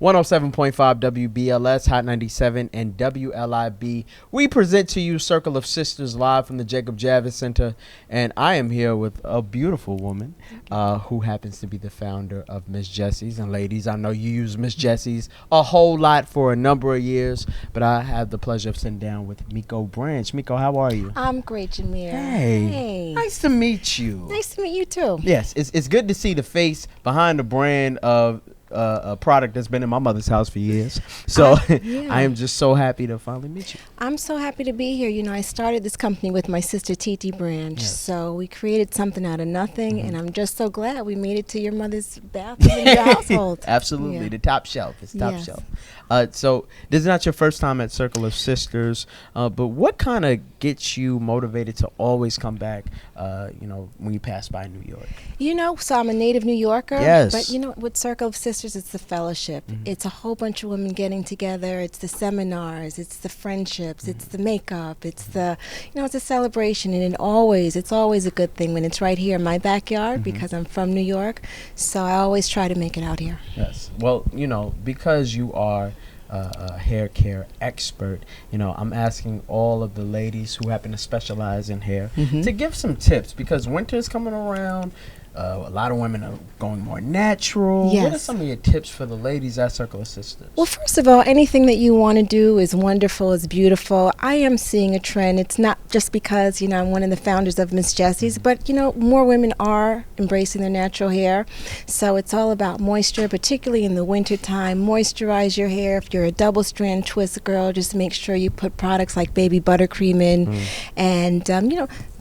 107.5 WBLS, Hot 97, and WLIB. We present to you Circle of Sisters live from the Jacob Javits Center, and I am here with a beautiful woman who happens to be the founder of Miss Jessie's. And ladies, I know you use Miss Jessie's a whole lot for a number of years, but I have the pleasure of sitting down with Miko Branch. Miko, how are you? I'm great, Jameer. Hey. Nice to meet you. Nice to meet you too. Yes, it's good to see the face behind the brand of a product that's been in my mother's house for years. So I am just so happy to finally meet you. I'm so happy to be here. You know, I started this company with my sister Titi Branch. Yes. So we created something out of nothing, and I'm just so glad we made it to your mother's bathroom in your household. Absolutely. Yeah. The top shelf. It's top Yes. shelf. So this is not your first time at Circle of Sisters, but what kind of gets you motivated to always come back, when you pass by New York? You know, so I'm a native New Yorker. Yes. But, you know, with Circle of Sisters, it's the fellowship. It's a whole bunch of women getting together. It's the seminars. It's the friendships. It's the makeup. It's the, it's a celebration. And it's always a good thing when it's right here in my backyard because I'm from New York. So I always try to make it out here. Yes. Well, because you are a hair care expert, I'm asking all of the ladies who happen to specialize in hair to give some tips, because winter is coming around. A lot of women are going more natural. Yes. What are some of your tips for the ladies at Circle of Sisters? Well, first of all, anything that you want to do is wonderful, is beautiful. I am seeing a trend. It's not just because, I'm one of the founders of Miss Jessie's, but, more women are embracing their natural hair. So it's all about moisture, particularly in the winter time. Moisturize your hair. If you're a double strand twist girl, just make sure you put products like baby buttercream in. And,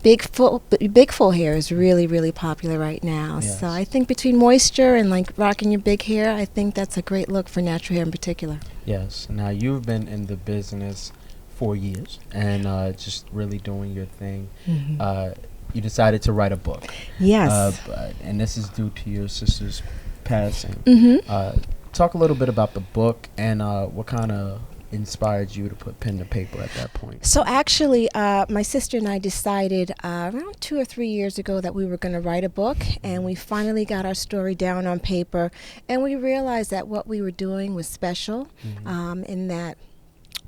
big full hair is really, really popular right now. Yes. So I think between moisture and like rocking your big hair, I think that's a great look for natural hair in particular. Yes. Now, you've been in the business 4 years and just really doing your thing. You decided to write a book. Yes. And this is due to your sister's passing. Talk a little bit about the book and what kind of inspired you to put pen to paper at that point? So actually, my sister and I decided around 2 or 3 years ago that we were going to write a book, and we finally got our story down on paper, and we realized that what we were doing was special, in that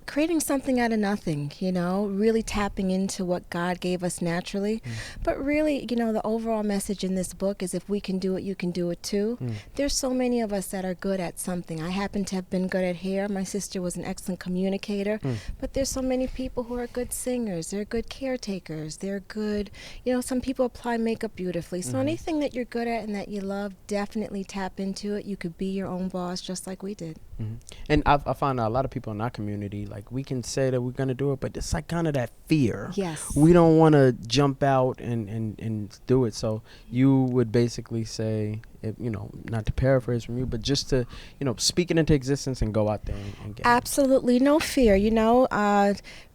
creating something out of nothing, really tapping into what God gave us naturally. But really, the overall message in this book is if we can do it, you can do it too. There's so many of us that are good at something. I happen to have been good at hair. My sister was an excellent communicator. But there's so many people who are good singers. They're good caretakers. They're good, some people apply makeup beautifully. So anything that you're good at and that you love, definitely tap into it. You could be your own boss just like we did. And I find a lot of people in our community, like, we can say that we're going to do it, but it's like kind of that fear. Yes. We don't want to jump out and do it. So you would basically say, not to paraphrase from you, but just to, speak it into existence and go out there and get Absolutely. No fear.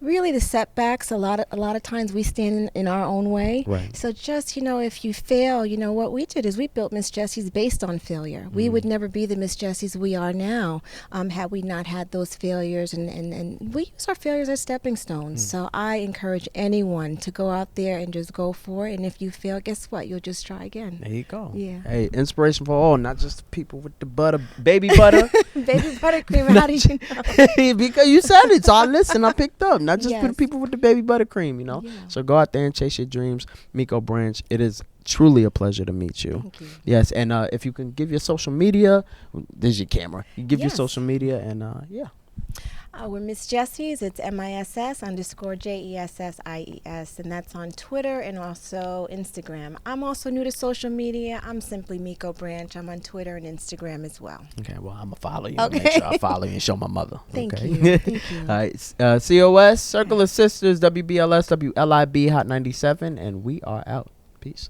Really the setbacks, a lot of times we stand in our own way. Right. So just, if you fail, what we did is we built Miss Jessie's based on failure. We would never be the Miss Jessie's we are now had we not had those failures, and we use our failures as stepping stones. So I encourage anyone to go out there and just go for it. And if you fail, guess what? You'll just try again. There you go. Yeah. Hey, inspiration for all, not just the people with the baby butter. Baby buttercream, how did you know? Because you said it, so I listened, I picked up. Not just for the Yes. people with the baby buttercream, Yeah. So go out there and chase your dreams. Miko Branch, it is truly a pleasure to meet you. Thank you. Yes, and if you can give your social media, there's your camera. You give your Yes. social media, and We're Miss Jessie's. It's MISS_JESSIES, and that's on Twitter and also Instagram. I'm also new to social media. I'm simply Miko Branch. I'm on Twitter and Instagram as well. Okay, well, I'm going to follow you. Okay. Make sure I follow you and show my mother. Thank okay? you. Thank you. All right, COS, Circle of Sisters, WBLS, WLIB, Hot 97, and we are out. Peace.